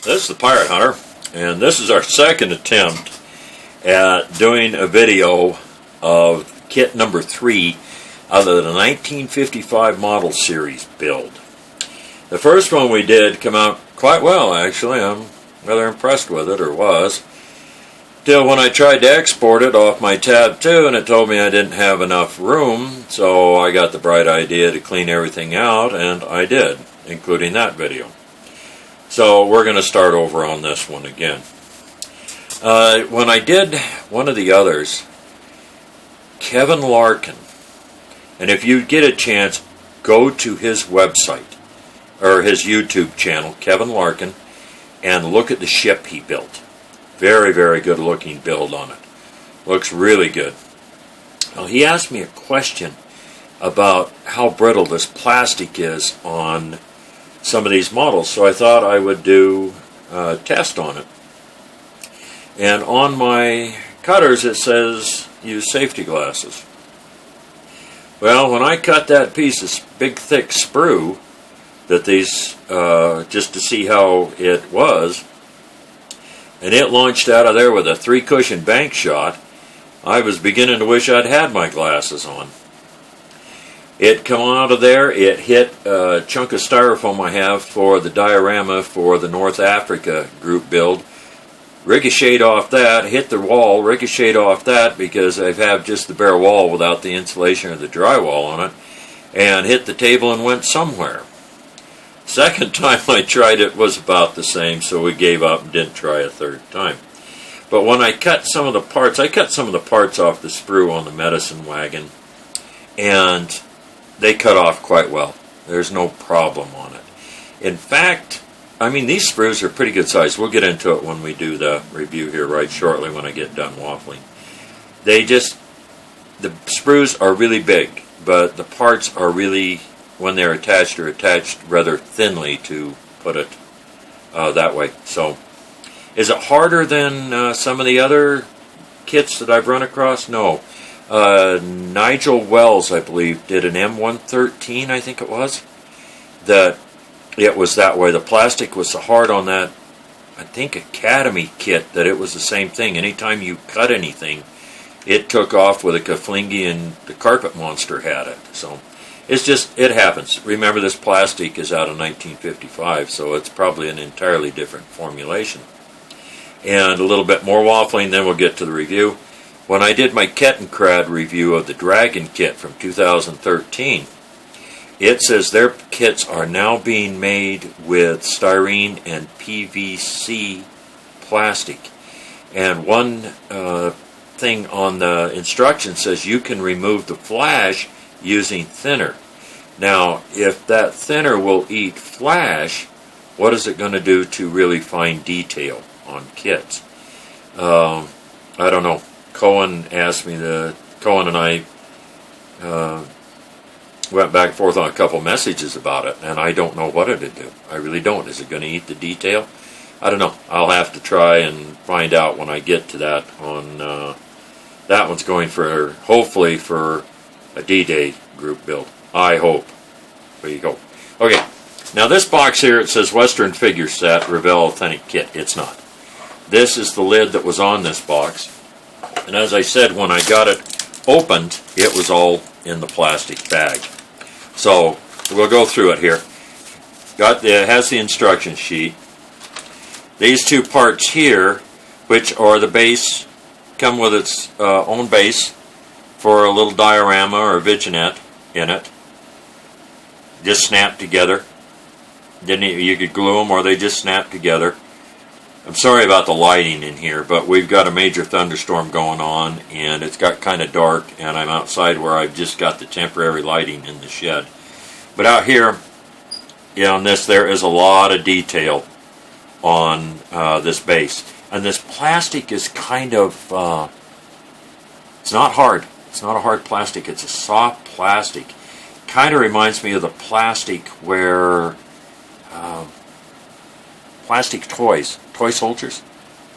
This is the Pirate Hunter, and this is our second attempt at doing a video of kit number 3 out of the 1955 model series build. The first one we did come out quite well, actually. I'm rather impressed with it, or was, till when I tried to export it off my Tab 2 and it told me I didn't have enough room, so I got the bright idea to clean everything out, and I did, including that video. So we're going to start over on this one again. When I did one of the others, Kevin Larkins, and if you get a chance, go to his website, or his YouTube channel, Kevin Larkins, and look at the ship he built. Very, very good looking build on it. Looks really good. Now, he asked me a question about how brittle this plastic is on some of these models, so I thought I would do a test on it. And on my cutters it says use safety glasses. Well, when I cut that piece of big thick sprue that these just to see how it was, and it launched out of there with a 3 cushion bank shot, I was beginning to wish I'd had my glasses on. It come out of there, it hit a chunk of styrofoam I have for the diorama for the North Africa group build, ricocheted off that, hit the wall, ricocheted off that because I have just the bare wall without the insulation or the drywall on it, and hit the table and went somewhere. Second time I tried it was about the same, so we gave up and didn't try a third time. But when I cut some of the parts, I cut some of the parts off the sprue on the medicine wagon, and they cut off quite well. There's no problem on it. In fact, I mean, these sprues are pretty good size. We'll get into it when we do the review here right shortly when I get done waffling. The sprues are really big, but the parts are really, when they're attached, are attached rather thinly, to put it that way. So, is it harder than some of the other kits that I've run across? No. Nigel Wells, I believe, did an M113, I think it was, that it was that way. The plastic was so hard on that, I think, Academy kit, that it was the same thing. Anytime you cut anything, it took off with a Kaflingi, and the Carpet Monster had it. So it's just, it happens. Remember, this plastic is out of 1955, so it's probably an entirely different formulation. And a little bit more waffling, then we'll get to the review. When I did my Kettenkrad review of the Dragon kit from 2013, it says their kits are now being made with styrene and PVC plastic. And one thing on the instruction says you can remove the flash using thinner. Now, if that thinner will eat flash, what is it going to do to really fine detail on kits? I don't know. Cohen asked me Cohen and I went back and forth on a couple messages about it, and I don't know what it'd do. I really don't. Is it going to eat the detail? I don't know. I'll have to try and find out when I get to that. On that one's going for, hopefully, for a D-Day group build. I hope. There you go. Okay. Now this box here, it says Western Figure Set, Revell Authentic Kit. It's not. This is the lid that was on this box. And as I said, when I got it opened, it was all in the plastic bag. So we'll go through it here. It has the instruction sheet. These two parts here, which are the base, come with its own base for a little diorama or vignette in it. Just snap together. You could glue them, or they just snap together. I'm sorry about the lighting in here, but we've got a major thunderstorm going on, and it's got kind of dark, and I'm outside where I've just got the temporary lighting in the shed. But out here, on this, there is a lot of detail on this base. And this plastic is kind of, it's not hard. It's not a hard plastic. It's a soft plastic. Kind of reminds me of the plastic where plastic toys, toy soldiers,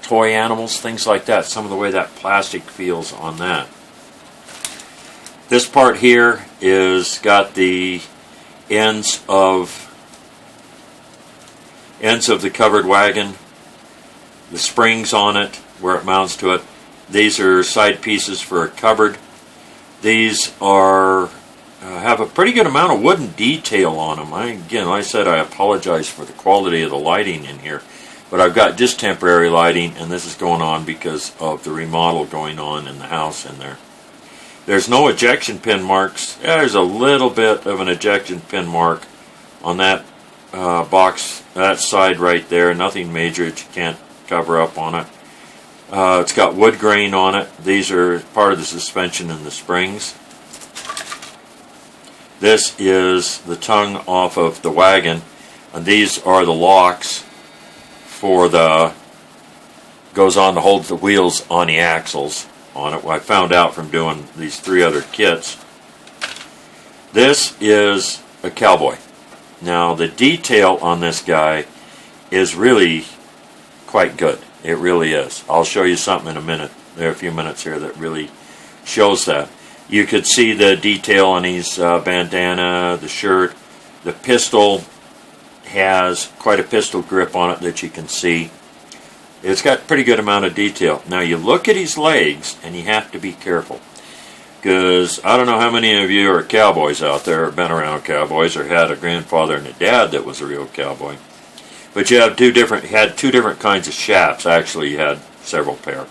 toy animals, things like that. Some of the way that plastic feels on that. This part here is got the ends of ends of the covered wagon, the springs on it, where it mounts to it. These are side pieces for a cupboard. These are have a pretty good amount of wooden detail on them. Again, like I said, I apologize for the quality of the lighting in here, but I've got just temporary lighting, and this is going on because of the remodel going on in the house in there. There's no ejection pin marks. Yeah, there's a little bit of an ejection pin mark on that box, that side right there. Nothing major that you can't cover up on it. It's got wood grain on it. These are part of the suspension and the springs. This is the tongue off of the wagon, and these are the locks for the goes on to hold the wheels on the axles on it. Well, I found out from doing these 3 other kits. This is a cowboy. Now the detail on this guy is really quite good. It really is. I'll show you something in a minute. There are a few minutes here that really shows that. You could see the detail on his bandana, the shirt. The pistol has quite a pistol grip on it that you can see. It's got a pretty good amount of detail. Now you look at his legs and you have to be careful, because I don't know how many of you are cowboys out there, or been around cowboys, or had a grandfather and a dad that was a real cowboy. But you have two different kinds of chaps. Actually, you had several pair.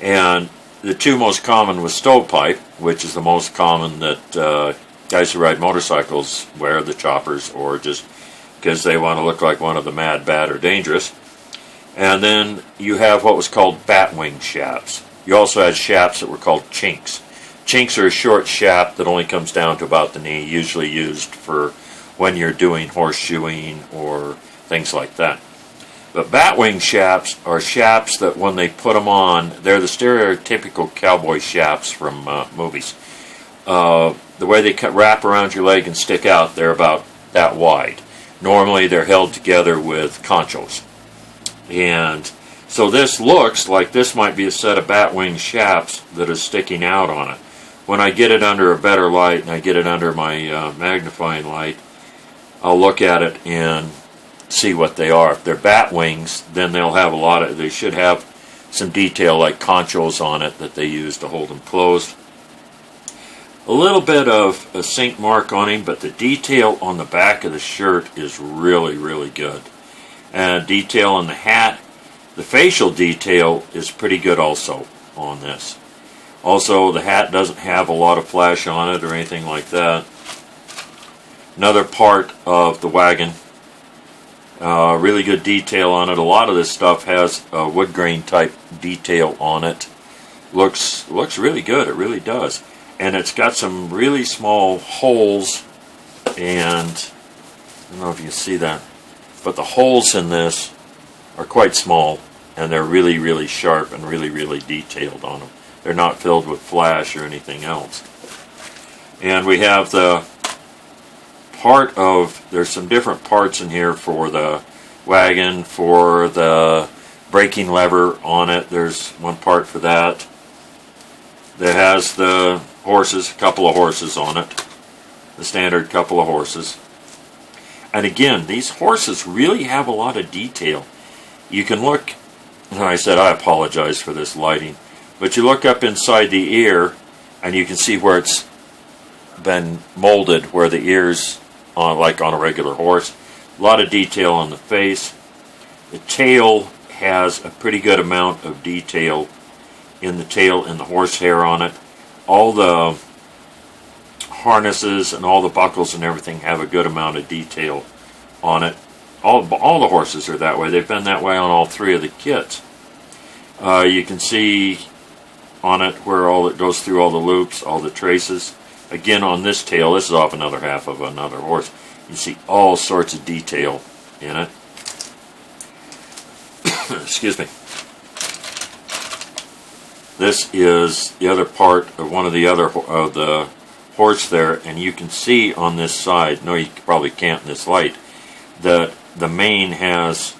And the 2 most common was stovepipe, which is the most common that guys who ride motorcycles wear, the choppers, or just because they want to look like one of the mad, bad, or dangerous. And then you have what was called batwing chaps. You also had chaps that were called chinks. Chinks are a short chap that only comes down to about the knee, usually used for when you're doing horseshoeing or things like that. But batwing chaps are chaps that when they put them on, they're the stereotypical cowboy chaps from movies. The way they wrap around your leg and stick out, they're about that wide. Normally they're held together with conchos. And so this looks like this might be a set of batwing chaps that is sticking out on it. When I get it under a better light and I get it under my magnifying light, I'll look at it and see what they are. If they're bat wings, then they should have some detail like conchos on it that they use to hold them closed. A little bit of a sink mark on him, but the detail on the back of the shirt is really, really good. And detail on the hat, the facial detail is pretty good also on this. Also, the hat doesn't have a lot of flash on it or anything like that. Another part of the wagon. Really good detail on it. A lot of this stuff has a wood grain type detail on it. Looks really good. It really does. And it's got some really small holes, and I don't know if you can see that, but the holes in this are quite small, and they're really, really sharp and really, really detailed on them. They're not filled with flash or anything else. And we have there's some different parts in here for the wagon, for the braking lever on it. There's one part for that. That has the horses, a couple of horses on it. The standard couple of horses. And again, these horses really have a lot of detail. You can look, and I said I apologize for this lighting, but you look up inside the ear and you can see where it's been molded, where the ears like on a regular horse. A lot of detail on the face. The tail has a pretty good amount of detail in the tail and the horsehair on it. All the harnesses and all the buckles and everything have a good amount of detail on it. All the horses are that way. They've been that way on all 3 of the kits. You can see on it where all it goes through all the loops, all the traces. Again, on this tail, this is off another half of another horse. You see all sorts of detail in it. Excuse me. This is the other part of one of the other of the horse there, and you can see on this side, no you probably can't in this light, that the mane has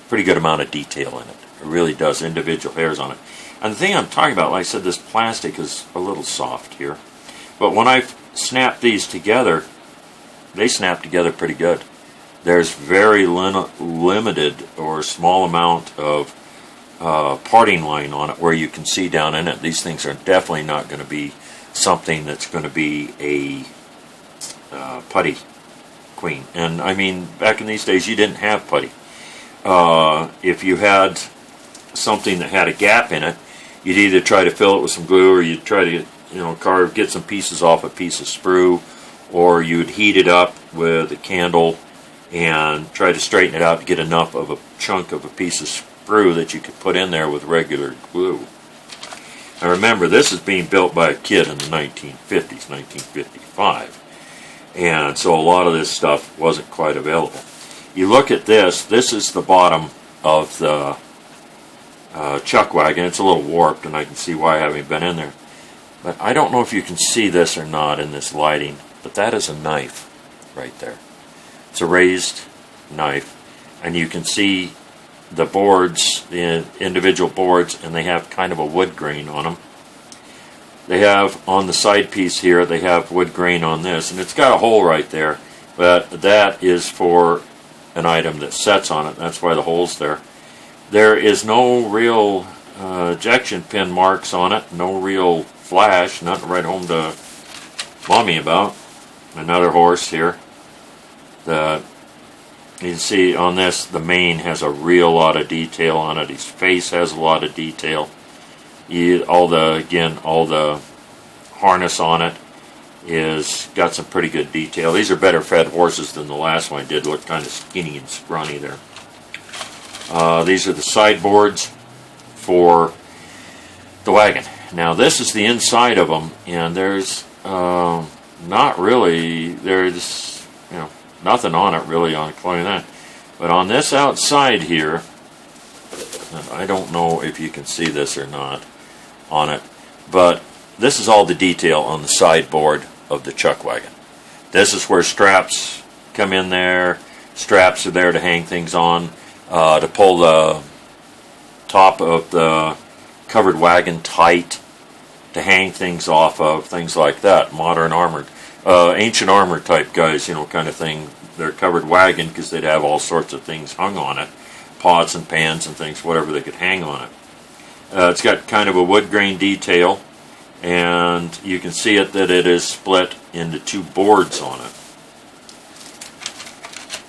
a pretty good amount of detail in it. It really does, individual hairs on it. And the thing I'm talking about, like I said, this plastic is a little soft here. But when I snap these together, they snap together pretty good. there's very limited or small amount of parting line on it where you can see down in it. These things are definitely not going to be something that's going to be a putty queen. And I mean, back in these days, you didn't have putty. If you had something that had a gap in it, you'd either try to fill it with some glue, or you'd try to get some pieces off a piece of sprue, or you'd heat it up with a candle and try to straighten it out to get enough of a chunk of a piece of sprue that you could put in there with regular glue. Now remember, this is being built by a kid in the 1950s, 1955. And so a lot of this stuff wasn't quite available. You look at this, this is the bottom of the chuck wagon. It's a little warped, and I can see why I haven't been in there. But I don't know if you can see this or not in this lighting, but that is a knife right there. It's a raised knife, and you can see the boards, the individual boards, and they have kind of a wood grain on them. They have on the side piece here, they have wood grain on this, and it's got a hole right there, but that is for an item that sets on it. That's why the hole's there. There is no real ejection pin marks on it, no real flash, nothing to write home to Mommy about. Another horse here. You can see on this, the mane has a real lot of detail on it. His face has a lot of detail. All the harness on it is got some pretty good detail. These are better fed horses than the last one. It did look kind of skinny and scrawny there. These are the sideboards for the wagon. Now this is the inside of them, and there's nothing on it really on including that. But on this outside here, I don't know if you can see this or not on it, but this is all the detail on the sideboard of the chuck wagon. This is where straps come in there. Straps are there to hang things on, to pull the top of the covered wagon tight, to hang things off of, things like that. Modern armored, ancient armor type guys, kind of thing. Their covered wagon, because they'd have all sorts of things hung on it, pots and pans and things, whatever they could hang on it. It's got kind of a wood grain detail, and you can see it that it is split into two boards on it.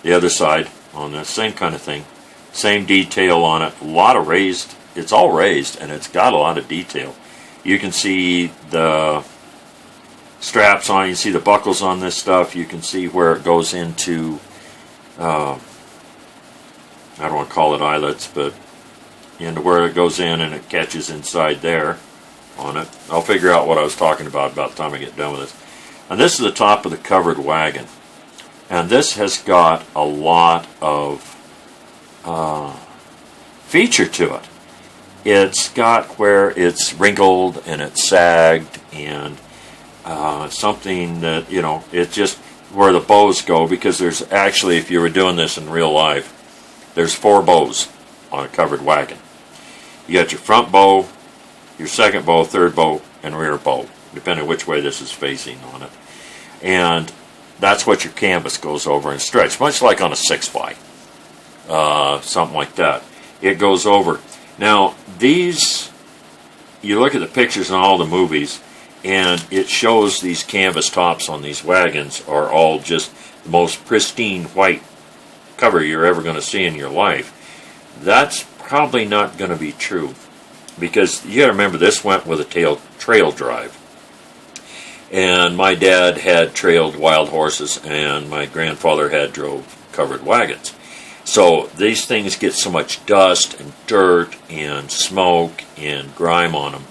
The other side on this, same kind of thing, same detail on it. A lot of raised. It's all raised, and it's got a lot of detail. You can see the straps on it. You see the buckles on this stuff. You can see where it goes into, I don't want to call it eyelets, but into where it goes in and it catches inside there on it. I'll figure out what I was talking about the time I get done with this. And this is the top of the covered wagon. And this has got a lot of feature to it. It's got where it's wrinkled and it's sagged, and something that, it's just where the bows go, because there's actually, if you were doing this in real life, there's 4 bows on a covered wagon. You got your front bow, your second bow, third bow, and rear bow, depending which way this is facing on it. And that's what your canvas goes over and stretch, much like on a 6x, something like that. It goes over. Now, these, you look at the pictures in all the movies, and it shows these canvas tops on these wagons are all just the most pristine white cover you're ever going to see in your life. That's probably not going to be true, because you got to remember, this went with a trail drive. And my dad had trailed wild horses, and my grandfather had drove covered wagons. So these things get so much dust and dirt and smoke and grime on them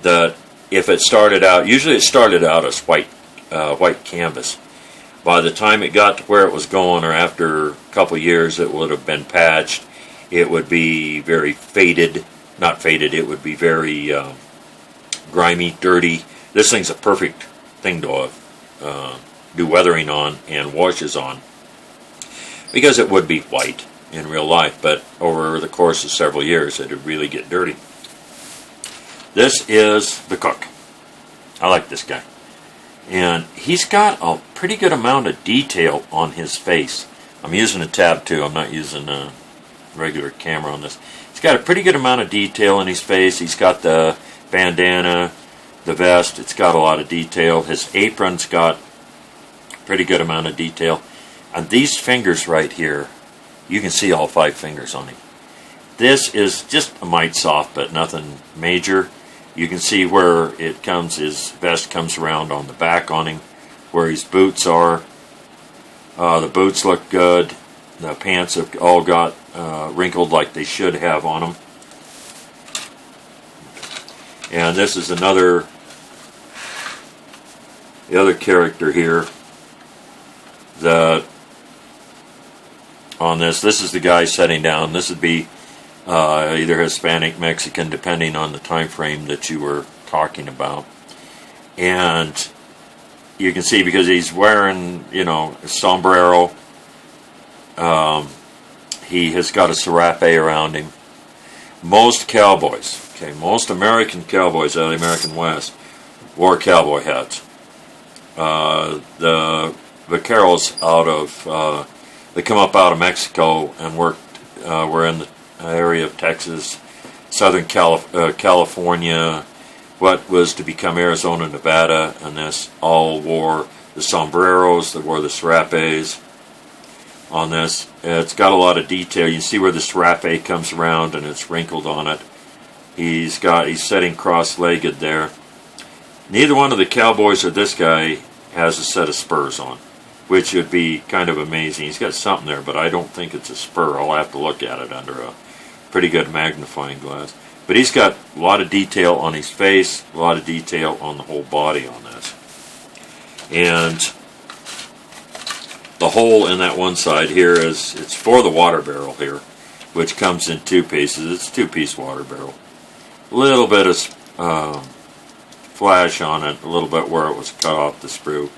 that if it started out, usually it started out as white canvas. By the time it got to where it was going, or after a couple years, it would have been patched. It would be very faded, not faded, it would be very grimy, dirty. This thing's a perfect thing to do weathering on and washes on, because it would be white in real life, but over the course of several years it would really get dirty. This is the cook. I like this guy. And he's got a pretty good amount of detail on his face. I'm using a tab 2. I'm not using a regular camera on this. He's got a pretty good amount of detail in his face. He's got the bandana, the vest. It's got a lot of detail. His apron's got a pretty good amount of detail. And these fingers right here, you can see all 5 fingers on him. This is just a mite soft, but nothing major. You can see where it comes, his vest comes around on the back on him, where his boots are. The boots look good. The pants have all got wrinkled like they should have on them. And this is the other character here. On this is the guy sitting down. This would be either Hispanic, Mexican, depending on the time frame that you were talking about. And you can see because he's wearing, a sombrero. He has got a serape around him. Most cowboys, most American cowboys out of the American West wore cowboy hats. The vaqueros they come up out of Mexico and were in the area of Texas, Southern California, what was to become Arizona, Nevada, and this all wore the sombreros, they wore the serapes on this. It's got a lot of detail. You see where the serape comes around and it's wrinkled on it. He's sitting cross-legged there. Neither one of the cowboys or this guy has a set of spurs on, which would be kind of amazing. He's got something there, but I don't think it's a spur. I'll have to look at it under a pretty good magnifying glass. But he's got a lot of detail on his face, a lot of detail on the whole body on this. And the hole in that one side here it's for the water barrel here, which comes in 2 pieces. It's a 2-piece water barrel. A little bit of flash on it, a little bit where it was cut off the sprue.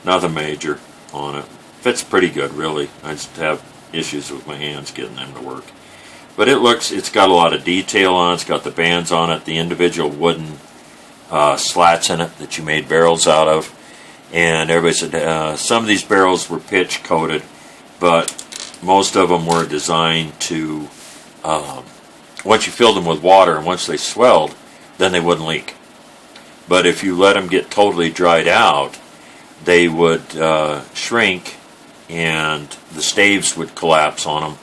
Nothing major on it. Fits pretty good, really. I just have issues with my hands getting them to work. But it's got a lot of detail on it. It's got the bands on it, the individual wooden slats in it that you made barrels out of. And everybody said some of these barrels were pitch coated, but most of them were designed to, once you filled them with water and once they swelled, then they wouldn't leak. But if you let them get totally dried out, they would shrink and the staves would collapse on them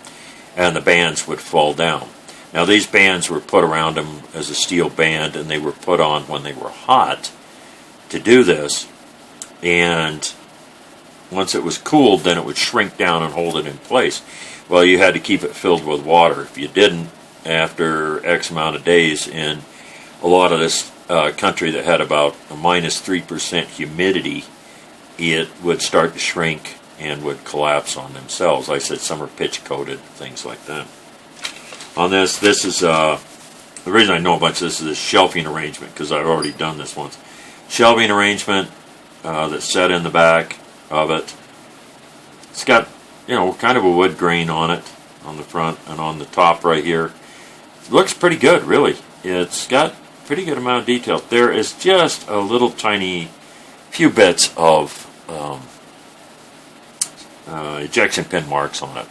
and the bands would fall down. Now these bands were put around them as a steel band and they were put on when they were hot to do this. And once it was cooled, then it would shrink down and hold it in place. Well, you had to keep it filled with water. If you didn't, after X amount of days in a lot of this country that had about a -3% humidity, it would start to shrink and would collapse on themselves. Like I said, some are pitch coated, things like that. On this is the reason I know about this is a shelving arrangement, because I've already done this once. Shelving arrangement that's set in the back of it. It's got kind of a wood grain on it on the front and on the top right here. It looks pretty good, really. It's got pretty good amount of detail. There is just a little tiny few bits of ejection pin marks on it.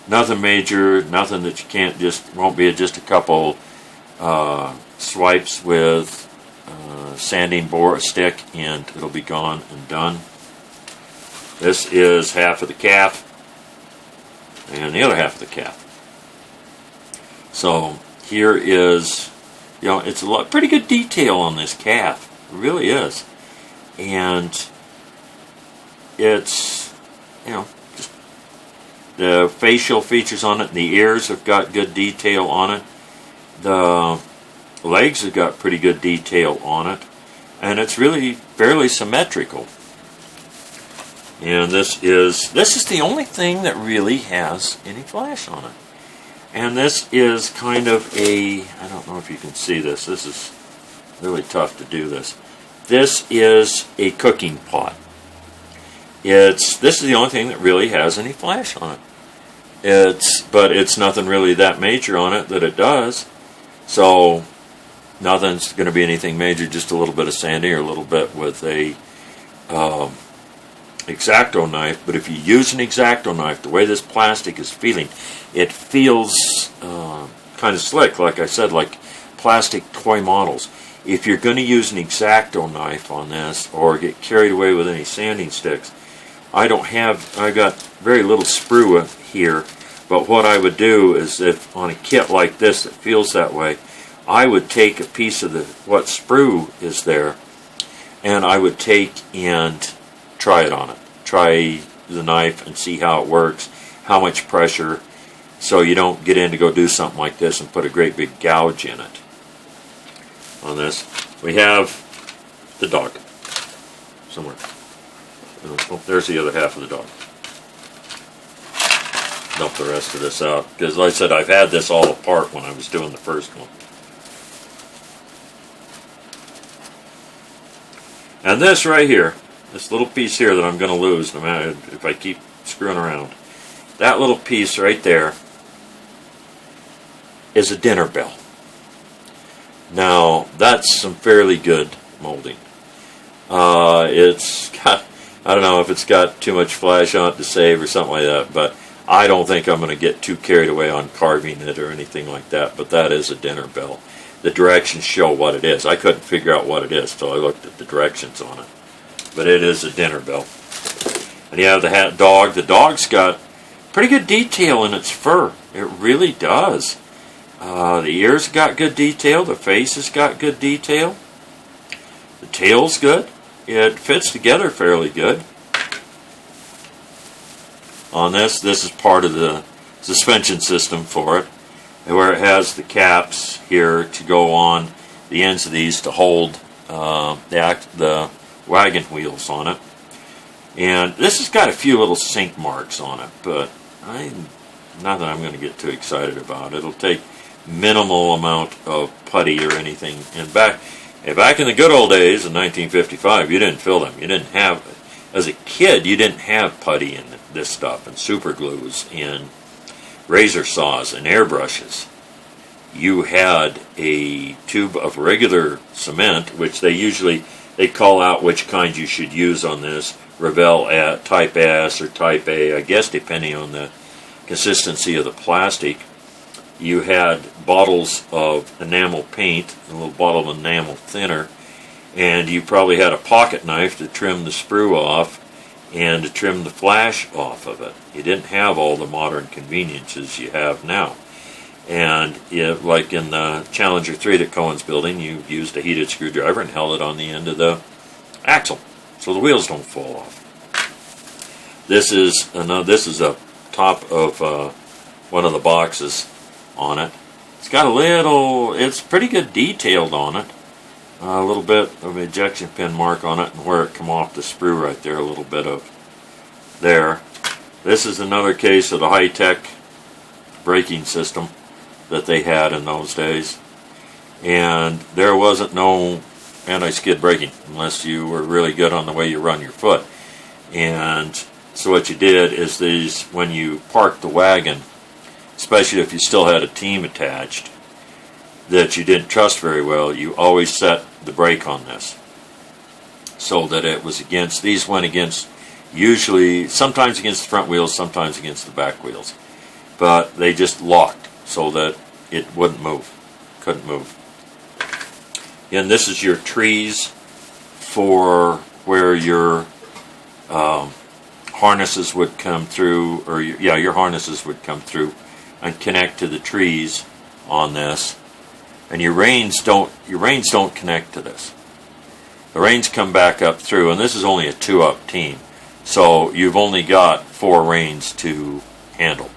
Nothing major, nothing that you can't won't be just a couple swipes with sanding board stick and it'll be gone and done. This is half of the calf and the other half of the calf. So here is, it's pretty good detail on this calf. It really is. And it's, just the facial features on it. The ears have got good detail on it. The legs have got pretty good detail on it. And it's really fairly symmetrical. And this is the only thing that really has any flash on it. And this is kind of I don't know if you can see this. This is really tough to do this. This is a cooking pot. This is the only thing that really has any flash on it. But it's nothing really that major on it that it does. So nothing's going to be anything major, just a little bit of sanding or a little bit with a X-Acto knife, but if you use an X-Acto knife, the way this plastic is feeling, it feels kind of slick, like I said, like plastic toy models. If you're going to use an X-Acto knife on this, or get carried away with any sanding sticks, I got very little sprue here, but what I would do is, if on a kit like this that feels that way, I would take a piece of what sprue is there, and I would take and try it on it. Try the knife and see how it works, how much pressure, so you don't get in to go do something like this and put a great big gouge in it. On this, we have the dog somewhere. Oh, there's the other half of the dog. Dump the rest of this out, because like I said, I've had this all apart when I was doing the first one. And this right here, this little piece here that I'm going to lose no matter if I keep screwing around, that little piece right there is a dinner bell. Now, that's some fairly good molding. It's got, I don't know if it's got too much flash on it to save or something like that, but I don't think I'm going to get too carried away on carving it or anything like that, but that is a dinner bell. The directions show what it is. I couldn't figure out what it is until I looked at the directions on it. But it is a dinner bell. And you have the dog. The dog's got pretty good detail in its fur. It really does. The ears got good detail. The face has got good detail. The tail's good. It fits together fairly good. On this is part of the suspension system for it, where it has the caps here to go on the ends of these to hold the wagon wheels on it. And this has got a few little sink marks on it, but not that I'm going to get too excited about it. It'll take minimal amount of putty or anything. And back in the good old days in 1955, you didn't fill them. You didn't have, as a kid, you didn't have putty in this stuff, and super glues, and razor saws, and airbrushes. You had a tube of regular cement, which they call out which kind you should use on this. Revell at type S or type A, I guess, depending on the consistency of the plastic. You had bottles of enamel paint, a little bottle of enamel thinner, and you probably had a pocket knife to trim the sprue off and to trim the flash off of it. You didn't have all the modern conveniences you have now. And like in the Challenger 3 that Cohen's building, you used a heated screwdriver and held it on the end of the axle so the wheels don't fall off. This is a top of one of the boxes on it. It's got it's pretty good detailed on it. A little bit of an ejection pin mark on it, and where it come off the sprue right there, a little bit of there. This is another case of the high-tech braking system that they had in those days. And there wasn't no anti-skid braking unless you were really good on the way you run your foot. And so what you did is when you parked the wagon, especially if you still had a team attached that you didn't trust very well, you always set the brake on this so that it was against, these went against, usually, sometimes against the front wheels, sometimes against the back wheels. But they just locked so that it wouldn't move, couldn't move. And this is your trees for where your harnesses would come through, or your harnesses would come through and connect to the trees on this. And your reins don't connect to this. The reins come back up through, and this is only a 2-up team, so you've only got 4 reins to handle,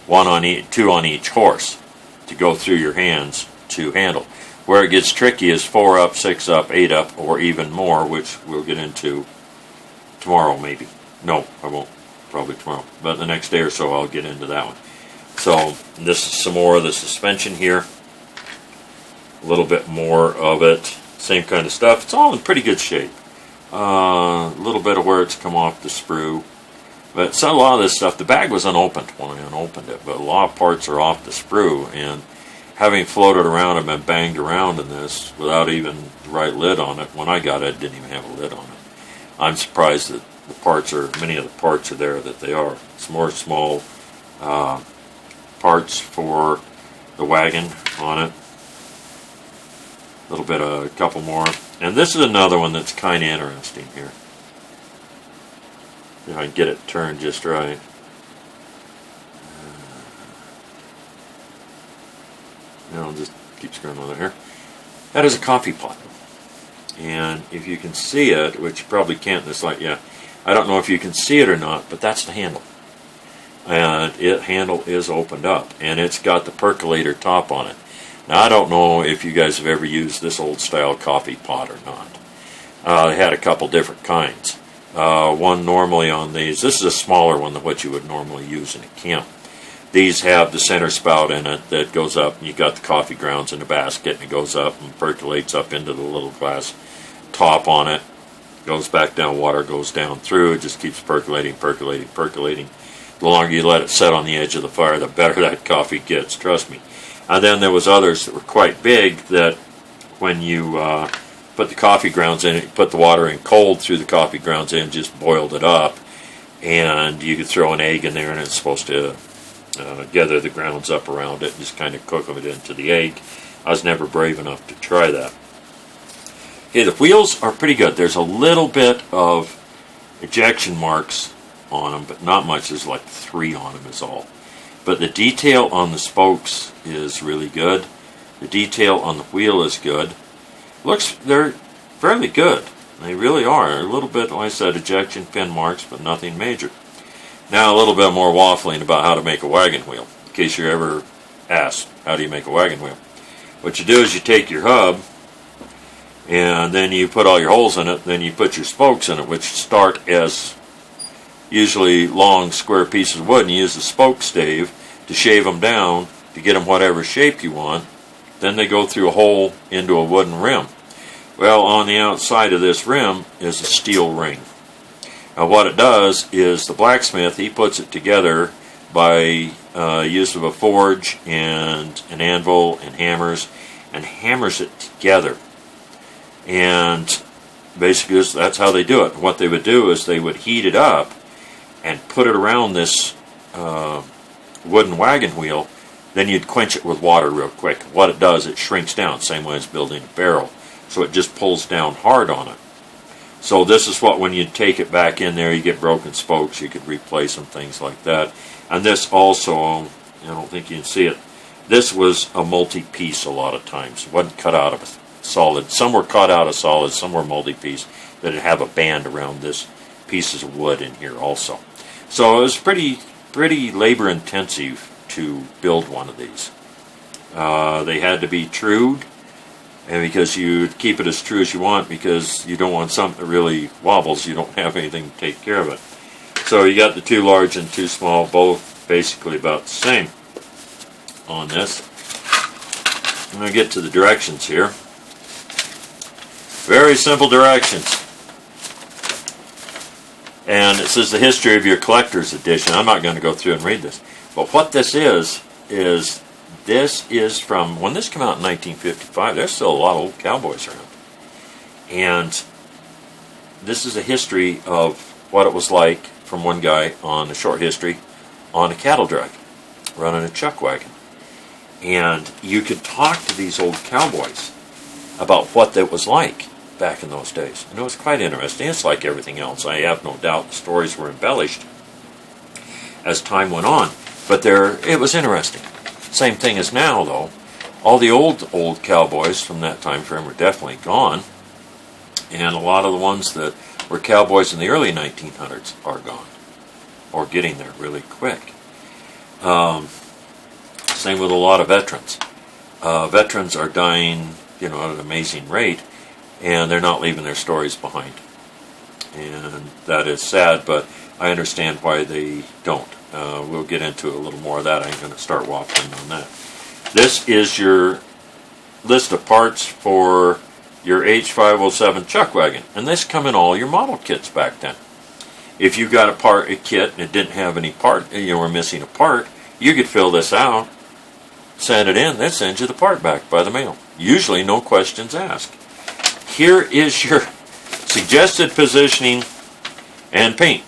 2 on each horse to go through your hands to handle. Where it gets tricky is 4 up, 6 up, 8 up, or even more, which we'll get into tomorrow maybe. No, I won't. Probably tomorrow. But the next day or so I'll get into that one. So this is some more of the suspension here. A little bit more of it. Same kind of stuff. It's all in pretty good shape. A little bit of where it's come off the sprue. But a lot of this stuff, the bag was unopened when I unopened it, but a lot of parts are off the sprue, and having floated around and been banged around in this without even the right lid on it, when I got it, it didn't even have a lid on it. I'm surprised that the parts are, many of the parts are there that they are. Some more small parts for the wagon on it. A little bit of a couple more. And this is another one that's kind of interesting here. If I can get it turned just right. I'll just keep screwing on it here. That is a coffee pot. And if you can see it, which you probably can't in this light, yeah. I don't know if you can see it or not, but that's the handle. And the handle is opened up. And it's got the percolator top on it. Now, I don't know if you guys have ever used this old style coffee pot or not. They had a couple different kinds. One normally on these, this is a smaller one than what you would normally use in a camp. These have the center spout in it that goes up, and you got the coffee grounds in the basket, and it goes up and percolates up into the little glass top on it. Goes back down, water goes down through, it just keeps percolating, percolating, percolating. The longer you let it set on the edge of the fire, the better that coffee gets, trust me. And then there was others that were quite big that when you put the coffee grounds in it, you put the water in cold, threw the coffee grounds in, just boiled it up, and you could throw an egg in there, and it's supposed to gather the grounds up around it and just kind of cook it into the egg. I was never brave enough to try that. Okay, the wheels are pretty good. There's a little bit of ejection marks on them, but not much. There's like 3 on them is all. But the detail on the spokes is really good. The detail on the wheel is good. They're fairly good. They really are. A little bit, like I said, ejection pin marks, but nothing major. Now a little bit more waffling about how to make a wagon wheel, in case you're ever asked, how do you make a wagon wheel? What you do is you take your hub, and then you put all your holes in it, then you put your spokes in it, which start as usually long square pieces of wood, and you use the spoke stave to shave them down to get them whatever shape you want. Then they go through a hole into a wooden rim. Well, on the outside of this rim is a steel ring. Now what it does is the blacksmith, he puts it together by use of a forge and an anvil and hammers it together. And basically that's how they do it. What they would do is they would heat it up and put it around this wooden wagon wheel. Then you'd quench it with water real quick. What it does, it shrinks down, same way as building a barrel. So it just pulls down hard on it. So this is what, when you take it back in there, you get broken spokes, you could replace them, things like that. And this also, I don't think you can see it, this was a multi-piece a lot of times. It wasn't cut out of a solid. Some were cut out of solid, some were multi-piece. That'd have a band around this pieces of wood in here also. So it was pretty labor intensive to build one of these. They had to be trued, and because you keep it as true as you want, because you don't want something that really wobbles, you don't have anything to take care of it. So you got the 2 large and 2 small, both basically about the same on this. I'm going to get to the directions here. Very simple directions. And it says the history of your collector's edition. I'm not going to go through and read this. But what this is this is from, when this came out in 1955, there's still a lot of old cowboys around. And this is a history of what it was like, from one guy on a short history, on a cattle drive, running a chuck wagon. And you could talk to these old cowboys about what that was like back in those days. And it was quite interesting. It's like everything else. I have no doubt the stories were embellished as time went on. But it was interesting. Same thing as now, though. All the old cowboys from that time frame are definitely gone. And a lot of the ones that were cowboys in the early 1900s are gone. Or getting there really quick. Same with a lot of veterans. Veterans are dying, at an amazing rate, and they're not leaving their stories behind. And that is sad, but I understand why they don't. We'll get into a little more of that. I'm going to start waffling on that. This is your list of parts for your H507 chuck wagon. And this come in all your model kits back then. If you got a kit and it didn't have any part, you were missing a part, you could fill this out, send it in, they'd send you the part back by the mail. Usually no questions asked. Here is your suggested positioning And paint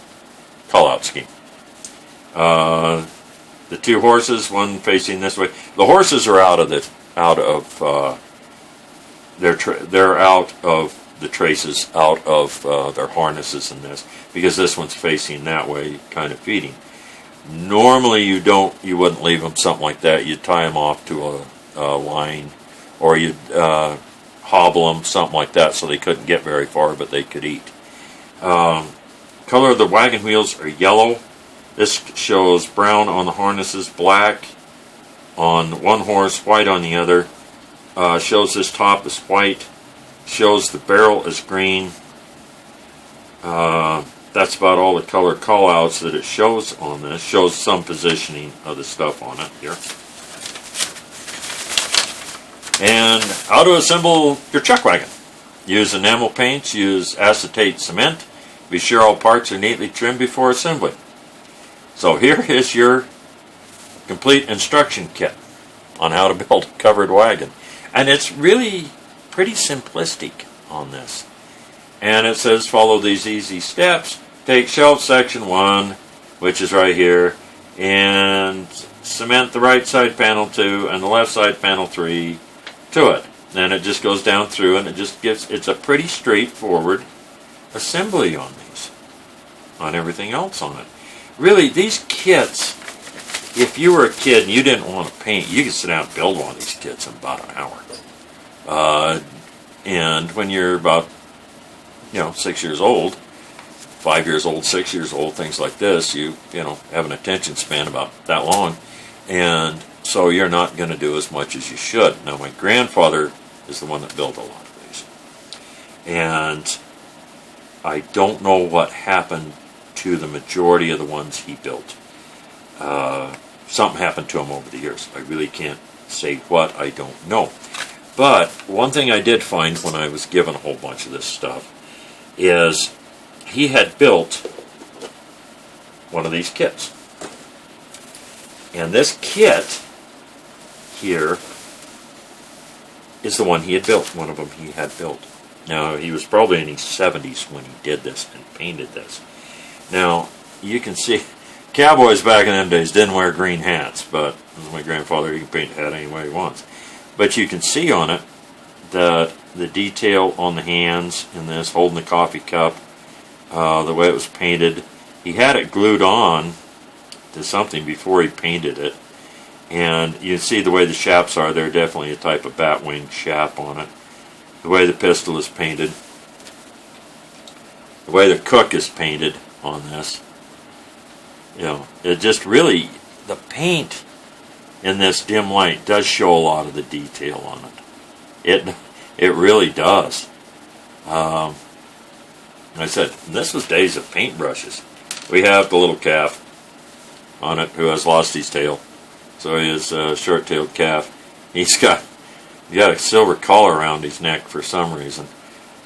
call-out scheme. The two horses, one facing this way. The horses are they're out of the traces, out of their harnesses in this, because this one's facing that way, kind of feeding. Normally you wouldn't leave them something like that. You'd tie them off to a line, or you'd hobble them, something like that, so they couldn't get very far, but they could eat. Color of the wagon wheels are yellow. This shows brown on the harnesses, black on one horse, white on the other. Shows this top is white. Shows the barrel is green. That's about all the color callouts that it shows on this. Shows some positioning of the stuff on it here. And how to assemble your chuck wagon. Use enamel paints. Use acetate cement. Be sure all parts are neatly trimmed before assembly. So here is your complete instruction kit on how to build a covered wagon. And it's really pretty simplistic on this. And it says follow these easy steps. Take shelf section 1, which is right here, and cement the right side panel 2 and the left side panel 3 to it. Then it just goes down through, and it's a pretty straightforward assembly on these, on everything else on it. Really, these kits, if you were a kid and you didn't want to paint, you could sit down and build one of these kits in about an hour. And when you're about, 6 years old, 5 years old, 6 years old, things like this, you have an attention span about that long, and so you're not going to do as much as you should. Now, my grandfather is the one that built a lot of these, and I don't know what happened to the majority of the ones he built. Something happened to him over the years. I really can't say what, I don't know. But one thing I did find when I was given a whole bunch of this stuff is he had built one of these kits. And this kit here is the one he had built, one of them he had built. Now, he was probably in his 70s when he did this and painted this. Now, you can see, cowboys back in them days didn't wear green hats, but my grandfather, he can paint a hat any way he wants. But you can see on it the detail on the hands in this, holding the coffee cup, the way it was painted. He had it glued on to something before he painted it. And you see the way the shaps are, they're definitely a type of bat wing shap on it. The way the pistol is painted. The way the cook is painted on this. It just really, the paint in this dim light does show a lot of the detail on it. It really does. I said, this was days of paintbrushes. We have the little calf on it who has lost his tail. So he is a short-tailed calf. He's got a silver collar around his neck for some reason.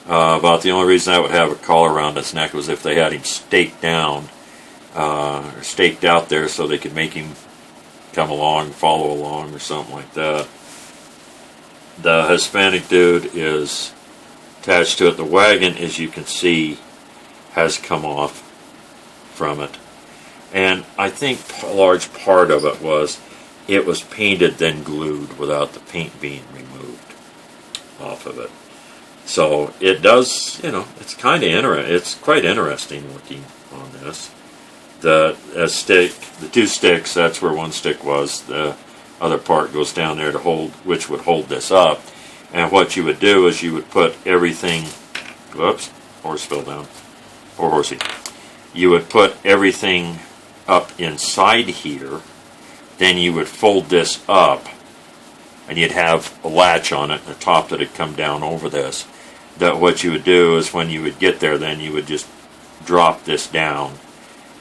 About the only reason I would have a collar around his neck was if they had him staked down, or staked out there so they could make him come along, follow along, or something like that. The Hispanic dude is attached to it. The wagon, as you can see, has come off from it. And I think a large part of it was painted then glued without the paint being removed off of it. So it does, it's kind of interesting. It's quite interesting looking on this. The two sticks, that's where one stick was. The other part goes down there to hold, which would hold this up. And what you would do is you would put everything, whoops, horse fell down, poor horsey. You would put everything up inside here, then you would fold this up, and you'd have a latch on it, and a top that would come down over this. That what you would do is when you would get there, then you would just drop this down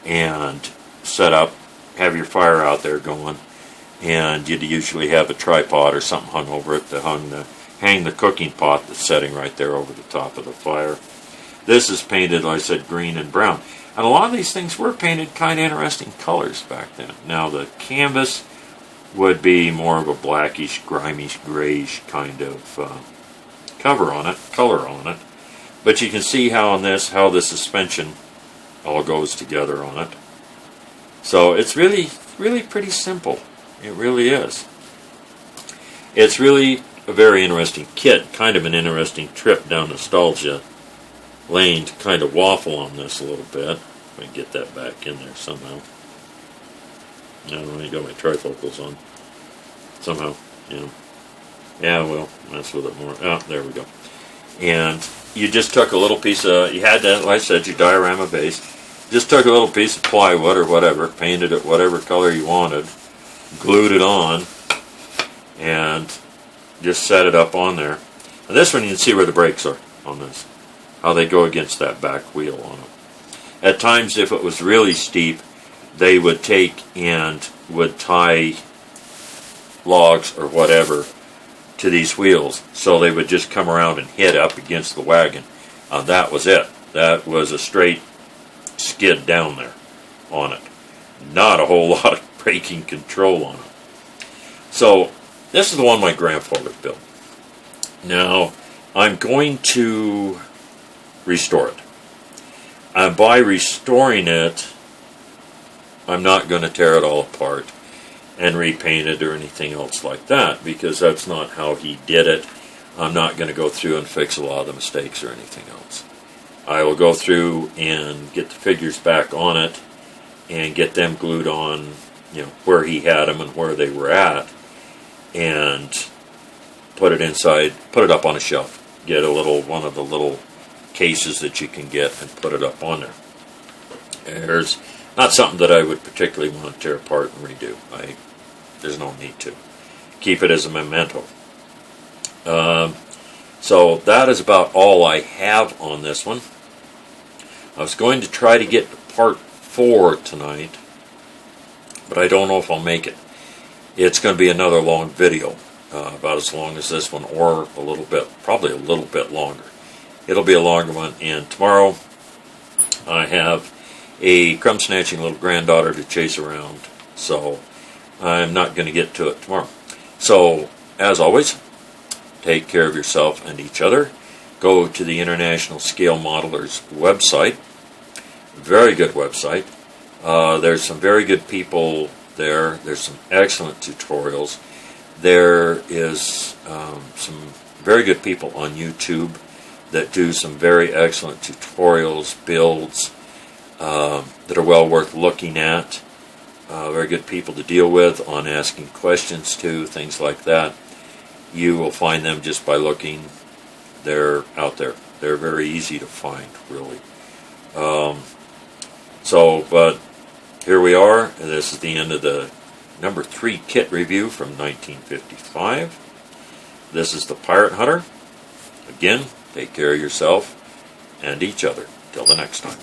and set up, have your fire out there going, and you'd usually have a tripod or something hung over it to hang the cooking pot that's setting right there over the top of the fire. This is painted, like I said, green and brown. And a lot of these things were painted kind of interesting colors back then. Now the canvas would be more of a blackish, grimish, grayish kind of color on it. But you can see how on this, how the suspension all goes together on it. So it's really pretty simple. It really is. It's really a very interesting kit, kind of an interesting trip down nostalgia lane to kind of waffle on this a little bit. If I can get that back in there somehow. No, let me got my trifocals on. Somehow, yeah, we'll mess with it more. Oh, there we go. And you just took a little piece of, you had that, like I said, your diorama base. Just took a little piece of plywood or whatever, painted it whatever color you wanted, glued it on, and just set it up on there. And this one you can see where the brakes are on this, how they go against that back wheel on it. At times, if it was really steep, they would take and would tie logs or whatever to these wheels, so they would just come around and hit up against the wagon. That was it. That was a straight skid down there on it. Not a whole lot of braking control on it. So this is the one my grandfather built. Now I'm going to restore it. By restoring it, I'm not going to tear it all apart and repaint it or anything else like that, because that's not how he did it. I'm not going to go through and fix a lot of the mistakes or anything else. I will go through and get the figures back on it and get them glued on, where he had them and where they were at, and put it inside, put it up on a shelf. Get one of the little cases that you can get and put it up on there. There's not something that I would particularly want to tear apart and redo. There's no need to. Keep it as a memento. So that is about all I have on this one. I was going to try to get to part 4 tonight, but I don't know if I'll make it. It's going to be another long video, about as long as this one, or probably a little bit longer. It'll be a longer one, and tomorrow I have a crumb-snatching little granddaughter to chase around, so I'm not going to get to it tomorrow. So, as always, take care of yourself and each other. Go to the International Scale Modelers website. Very good website. There's some very good people there. There's some excellent tutorials. There is some very good people on YouTube that do some very excellent tutorials, builds, that are well worth looking at. Very good people to deal with on asking questions to, things like that. You will find them just by looking. They're out there. They're very easy to find, really. But here we are. And this is the end of the number 3 kit review from 1955. This is the Pirate Hunter. Again, take care of yourself and each other. Till the next time.